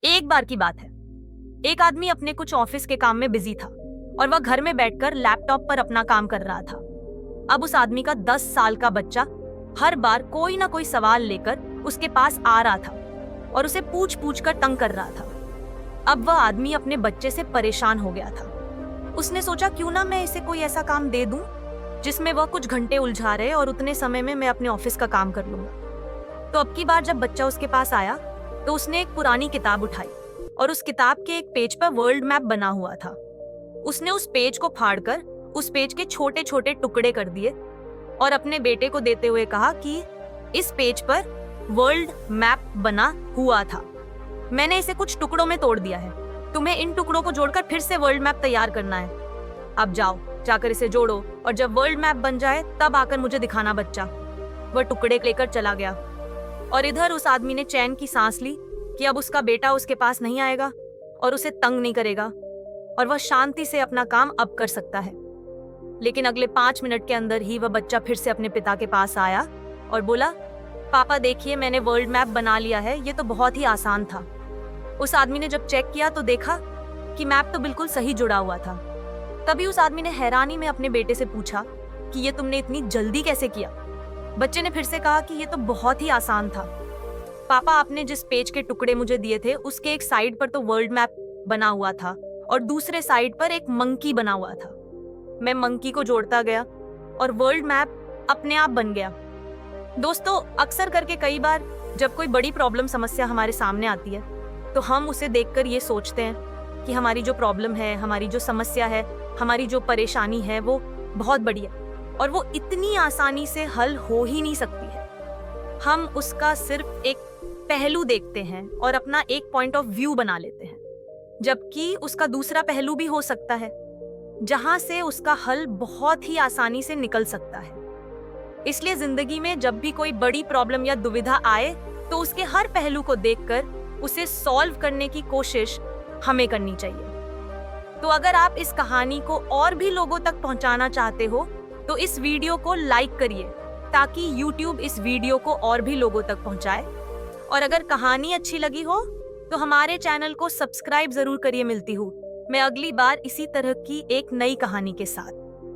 एक बार की बात है, एक आदमी अपने कुछ ऑफिस के काम में बिजी था और वह घर में बैठकर लैपटॉप पर अपना काम कर रहा था। अब उस आदमी का 10 साल का बच्चा हर बार कोई ना कोई सवाल लेकर उसके पास आ रहा था और उसे पूछ पूछ कर तंग कर रहा था। अब वह आदमी अपने बच्चे से परेशान हो गया था। उसने सोचा क्यों ना मैं इसे कोई ऐसा काम दे दूं जिसमें वह कुछ घंटे उलझा रहे और उतने समय में मैं अपने ऑफिस का काम कर लूंगा। तो अब की बार जब बच्चा उसके पास आया तो उसने एक पुरानी किताब उठाई और उस किताब के एक पेज पर वर्ल्ड मैप बना हुआ था। उसने उस पेज को फाड़कर उस पेज के छोटे छोटे टुकड़े कर दिए और अपने बेटे को देते हुए कहा कि इस पेज पर वर्ल्ड मैप बना हुआ था, मैंने इसे कुछ टुकड़ों में तोड़ दिया है, तुम्हें इन टुकड़ों को जोड़कर फिर से वर्ल्ड मैप तैयार करना है। अब जाओ, जाकर इसे जोड़ो और जब वर्ल्ड मैप बन जाए तब आकर मुझे दिखाना। बच्चा वह टुकड़े लेकर चला गया और इधर उस आदमी ने चैन की सांस ली कि अब उसका बेटा उसके पास नहीं आएगा और उसे तंग नहीं करेगा और वह शांति से अपना काम अब कर सकता है। लेकिन अगले 5 मिनट के अंदर ही वह बच्चा फिर से अपने पिता के पास आया और बोला, पापा देखिए मैंने वर्ल्ड मैप बना लिया है, ये तो बहुत ही आसान था। उस आदमी ने जब चेक किया तो देखा कि मैप तो बिल्कुल सही जुड़ा हुआ था। तभी उस आदमी ने हैरानी में अपने बेटे से पूछा कि ये तुमने इतनी जल्दी कैसे किया। बच्चे ने फिर से कहा कि ये तो बहुत ही आसान था पापा, आपने जिस पेज के टुकड़े मुझे दिए थे उसके एक साइड पर तो वर्ल्ड मैप बना हुआ था और दूसरे साइड पर एक मंकी बना हुआ था। मैं मंकी को जोड़ता गया और वर्ल्ड मैप अपने आप बन गया। दोस्तों, अक्सर करके कई बार जब कोई बड़ी प्रॉब्लम समस्या हमारे सामने आती है तो हम उसे देखकर ये सोचते हैं कि हमारी जो प्रॉब्लम है, हमारी जो समस्या है, हमारी जो परेशानी है वो बहुत बड़ी है और वो इतनी आसानी से हल हो ही नहीं सकती है। हम उसका सिर्फ एक पहलू देखते हैं और अपना एक पॉइंट ऑफ व्यू बना लेते हैं, जबकि उसका दूसरा पहलू भी हो सकता है जहां से उसका हल बहुत ही आसानी से निकल सकता है। इसलिए जिंदगी में जब भी कोई बड़ी प्रॉब्लम या दुविधा आए तो उसके हर पहलू को देखकर उसे सॉल्व करने की कोशिश हमें करनी चाहिए। तो अगर आप इस कहानी को और भी लोगों तक पहुंचाना चाहते हो तो इस वीडियो को लाइक करिए ताकि YouTube इस वीडियो को और भी लोगों तक पहुंचाए। और अगर कहानी अच्छी लगी हो तो हमारे चैनल को सब्सक्राइब जरूर करिए। मिलती हूँ मैं अगली बार इसी तरह की एक नई कहानी के साथ।